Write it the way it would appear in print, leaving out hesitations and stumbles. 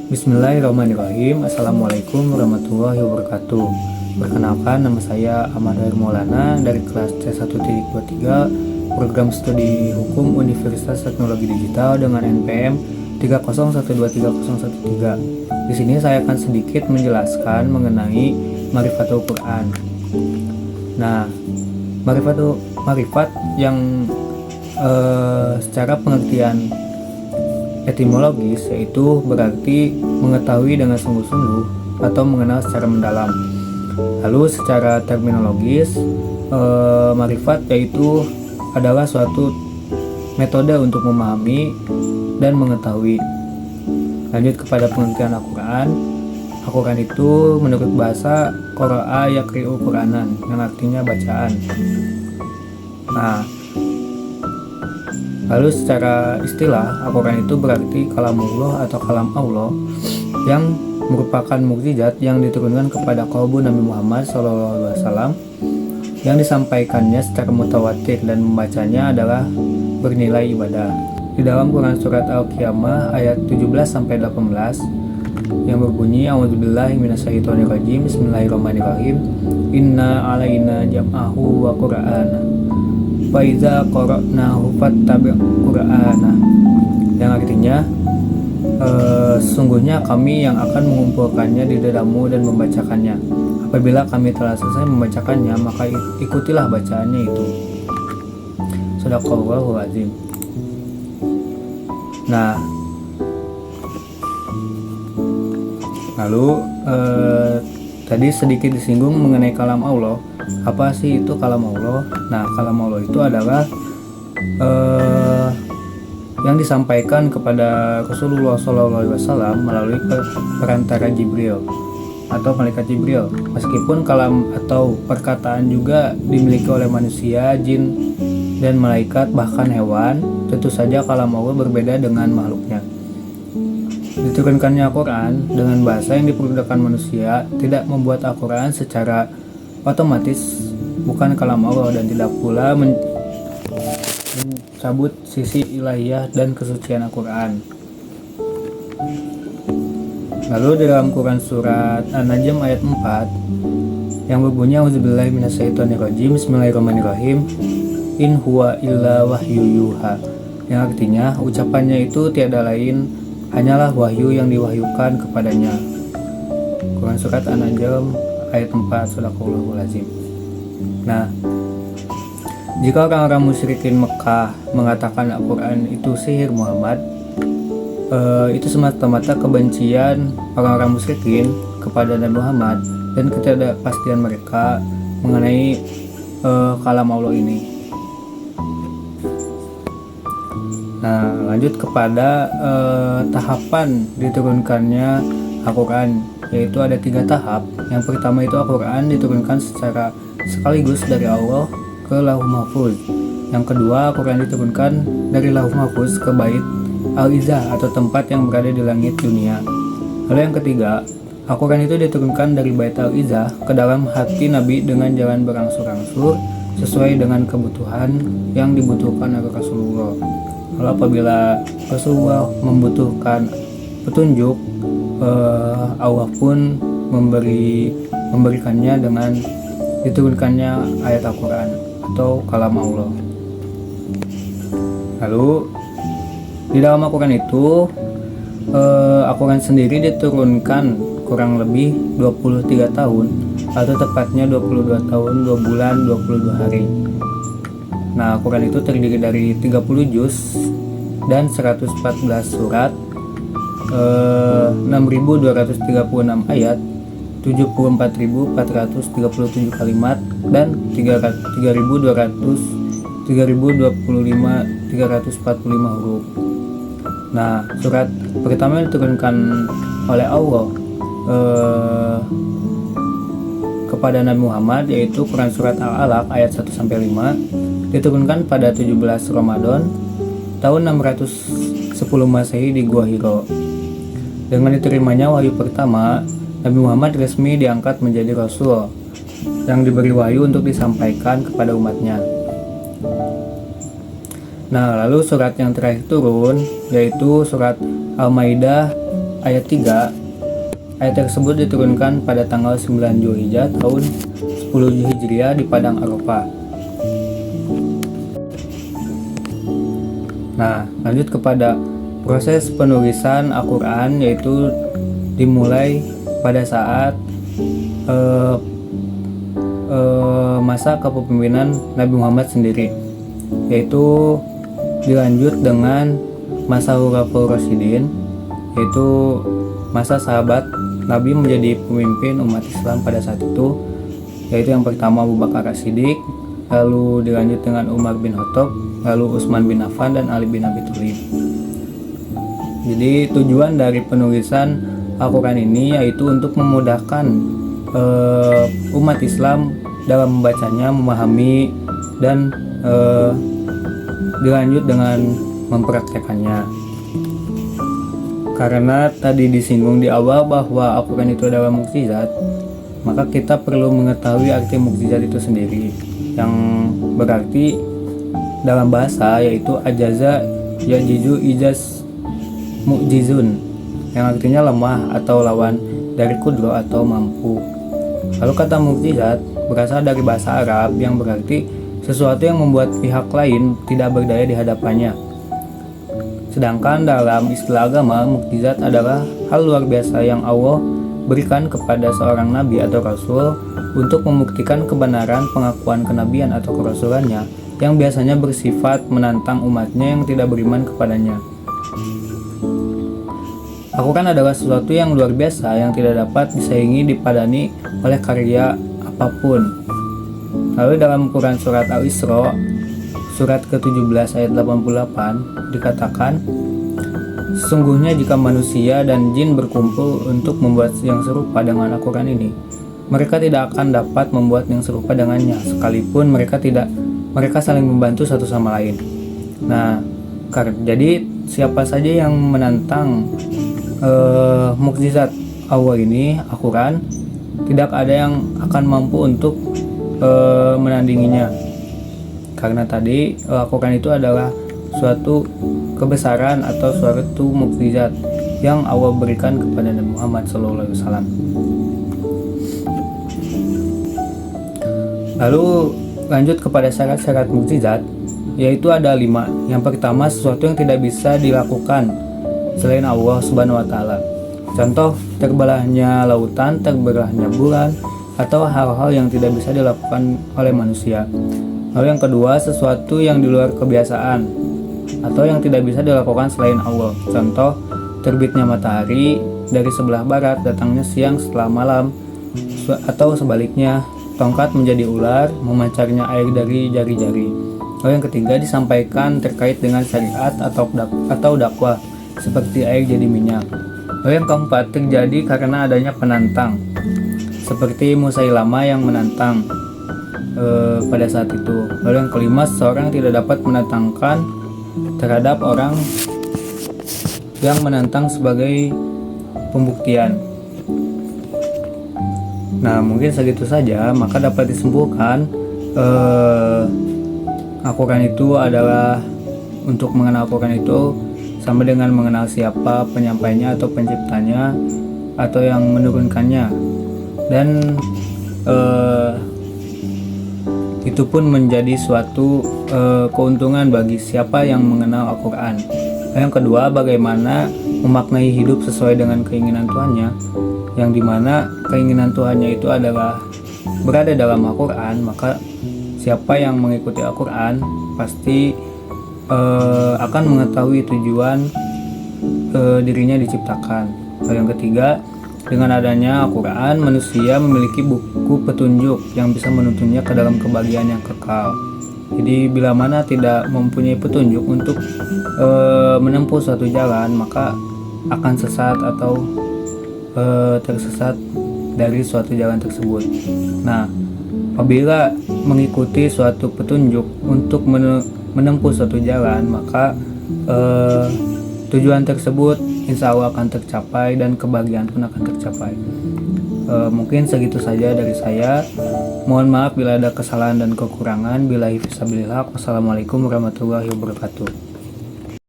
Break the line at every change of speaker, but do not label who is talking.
Bismillahirrahmanirrahim. Assalamualaikum warahmatullahi wabarakatuh. Perkenalkan, nama saya Ahmad Hair Maulana dari kelas C1.23 Program Studi Hukum Universitas Teknologi Digital dengan NPM 301230113. Di sini saya akan sedikit menjelaskan mengenai Ma'rifatul Quran. Nah, Ma'rifat yang secara pengertian etimologis yaitu berarti mengetahui dengan sungguh-sungguh atau mengenal secara mendalam. Lalu secara terminologis, ma'rifat yaitu adalah suatu metode untuk memahami dan mengetahui. Lanjut kepada pengertian Al-Quran. Al-Quran itu menurut bahasa qara'a yaqri'u Qur'anan, yang artinya bacaan. Nah, lalu secara istilah, Al-Quran itu berarti kalamullah atau kalam Allah yang merupakan mukjizat yang diturunkan kepada qalbu Nabi Muhammad SAW, yang disampaikannya secara mutawatir dan membacanya adalah bernilai ibadah. Di dalam Quran surat Al-Qiyamah ayat 17-18 yang berbunyi, A'udzubillahi minasyaitonirrajim, Bismillahirrahmanirrahim, Inna alaina jam'ahu wa qur'ana Faiza qara'nahu fattabi' Qur'ana, yang artinya sesungguhnya kami yang akan mengumpulkannya di dadamu dan membacakannya. Apabila kami telah selesai membacakannya, maka ikutilah bacaannya itu. Shadaqallahul azim. Nah, lalu tadi sedikit disinggung mengenai kalam Allah. Apa sih itu kalam Allah? Nah, kalam Allah itu adalah yang disampaikan kepada Rasulullah SAW melalui perantara Jibril atau malaikat Jibril. Meskipun kalam atau perkataan juga dimiliki oleh manusia, jin, dan malaikat, bahkan hewan, tentu saja kalam Allah berbeda dengan makhluknya. Diturunkannya Al-Quran dengan bahasa yang dipergunakan manusia tidak membuat Al-Quran secara otomatis bukan kalam Allah dan tidak pula mencabut sisi ilahiyah dan kesucian Al-Quran. Lalu di dalam Quran surat An-Najm ayat 4 yang berbunyi, A'udzubillahi minasyaitonirrajim, Bismillahirrahmanirrahim, In huwa illa wahyu yuha, yang artinya ucapannya itu tiada lain hanyalah wahyu yang diwahyukan kepadanya. Quran surat An-Najm ayat 4, Shadaqallahul azim. Nah, jika orang-orang musyrikin Mekah mengatakan Al-Quran itu sihir Muhammad, itu semata-mata kebencian orang-orang musyrikin kepada Nabi Muhammad dan ketidakpastian mereka mengenai kalam Allah ini. Nah, lanjut kepada tahapan diturunkannya Al-Quran, yaitu ada 3 tahap. Yang pertama itu Al-Quran diturunkan secara sekaligus dari Allah ke Lauhul Mahfuz. Yang kedua, Al-Quran diturunkan dari Lauhul Mahfuz ke Bait Al-Izzah atau tempat yang berada di langit dunia. Lalu yang ketiga, Al-Quran itu diturunkan dari Bait Al-Izzah ke dalam hati Nabi dengan jalan berangsur-angsur sesuai dengan kebutuhan yang dibutuhkan oleh Rasulullah. Lalu apabila Rasulullah membutuhkan petunjuk, Allah pun memberikannya dengan diturunkannya ayat Al-Quran atau kalam Allah. Lalu di dalam Al-Quran itu Al-Quran sendiri diturunkan kurang lebih 23 tahun atau tepatnya 22 tahun 2 bulan 22 hari. Nah, Al-Quran itu terdiri dari 30 juz dan 114 surat, 6.236 ayat, 74.437 kalimat, dan 3.245 huruf. Nah, surat pertama yang diturunkan oleh Allah kepada Nabi Muhammad yaitu Quran surat Al-Alaq ayat 1-5, diturunkan pada 17 Ramadan tahun 610 Masehi di Gua Hiro. Dengan diterimanya wahyu pertama, Nabi Muhammad resmi diangkat menjadi Rasul yang diberi wahyu untuk disampaikan kepada umatnya. Nah, lalu surat yang terakhir turun yaitu surat Al-Maidah ayat 3. Ayat tersebut diturunkan pada tanggal 9 Zulhijjah tahun 10 Hijriah di Padang Arafah. Nah, lanjut kepada proses penulisan Al-Quran, yaitu dimulai pada saat masa kepemimpinan Nabi Muhammad sendiri, yaitu dilanjut dengan masa Khulafaur Rasyidin, yaitu masa sahabat Nabi menjadi pemimpin umat Islam pada saat itu, yaitu yang pertama Abu Bakar As-Siddiq, lalu dilanjut dengan Umar bin Khattab, lalu Utsman bin Affan, dan Ali bin Abi Thalib. Jadi tujuan dari penulisan Al-Quran ini yaitu untuk memudahkan umat Islam dalam membacanya, memahami, dan dilanjut dengan mempraktekannya. Karena tadi disinggung di awal bahwa Al-Quran itu adalah mukjizat, maka kita perlu mengetahui arti mukjizat itu sendiri, yang berarti dalam bahasa yaitu ajaza yajiju ijaz mukjizun, yang artinya lemah atau lawan dari kudro atau mampu. Lalu kata mukjizat berasal dari bahasa Arab yang berarti sesuatu yang membuat pihak lain tidak berdaya di hadapannya. Sedangkan dalam istilah agama, mukjizat adalah hal luar biasa yang Allah berikan kepada seorang nabi atau rasul untuk membuktikan kebenaran pengakuan kenabian atau kerasulannya, yang biasanya bersifat menantang umatnya yang tidak beriman kepadanya. Al-Quran adalah sesuatu yang luar biasa yang tidak dapat disaingi dipadani oleh karya apapun. Lalu dalam Quran surat Al-Isra surat ke-17 ayat 88 dikatakan, sesungguhnya jika manusia dan jin berkumpul untuk membuat yang serupa dengan Al-Quran ini, mereka tidak akan dapat membuat yang serupa dengannya, sekalipun mereka saling membantu satu sama lain. Nah, jadi siapa saja yang menantang mukjizat Allah ini, Al-Quran, tidak ada yang akan mampu untuk menandinginya. Karena tadi Al-Quran itu adalah suatu kebesaran atau suatu mukjizat yang Allah berikan kepada Nabi Muhammad SAW. Lalu lanjut kepada syarat-syarat mukjizat, yaitu ada 5. Yang pertama, sesuatu yang tidak bisa dilakukan selain Allah Subhanahu wa Ta'ala. Contoh, terbelahnya lautan, terbelahnya bulan, atau hal-hal yang tidak bisa dilakukan oleh manusia. Lalu yang kedua, sesuatu yang di luar kebiasaan atau yang tidak bisa dilakukan selain Allah. Contoh, terbitnya matahari dari sebelah barat, datangnya siang setelah malam, atau sebaliknya, tongkat menjadi ular, memancarnya air dari jari-jari. Lalu yang ketiga, disampaikan terkait dengan syariat atau dakwah, seperti air jadi minyak. Lalu yang keempat, terjadi karena adanya penantang, seperti Musailama yang menantang pada saat itu. Lalu yang kelima, seseorang tidak dapat menantangkan terhadap orang yang menantang sebagai pembuktian. Nah, mungkin segitu saja. Maka dapat disimpulkan Al-Quran itu adalah, untuk mengenal Al-Quran itu sama dengan mengenal siapa penyampainya atau penciptanya atau yang menurunkannya, dan itu pun menjadi suatu keuntungan bagi siapa yang mengenal Al-Quran. Yang kedua, bagaimana memaknai hidup sesuai dengan keinginan Tuhannya, yang dimana keinginan Tuhannya itu adalah berada dalam Al-Quran. Maka siapa yang mengikuti Al-Quran pasti akan mengetahui tujuan dirinya diciptakan. Yang ketiga, dengan adanya Al-Quran, manusia memiliki buku petunjuk yang bisa menuntunnya ke dalam kebahagiaan yang kekal. Jadi bila mana tidak mempunyai petunjuk untuk menempuh suatu jalan, maka akan sesat atau tersesat dari suatu jalan tersebut. Nah, apabila mengikuti suatu petunjuk untuk menempuh suatu jalan, maka tujuan tersebut insya Allah akan tercapai dan kebahagiaan pun akan tercapai. Mungkin segitu saja dari saya. Mohon maaf bila ada kesalahan dan kekurangan. Billahi fisabilillah. Wassalamualaikum warahmatullahi wabarakatuh.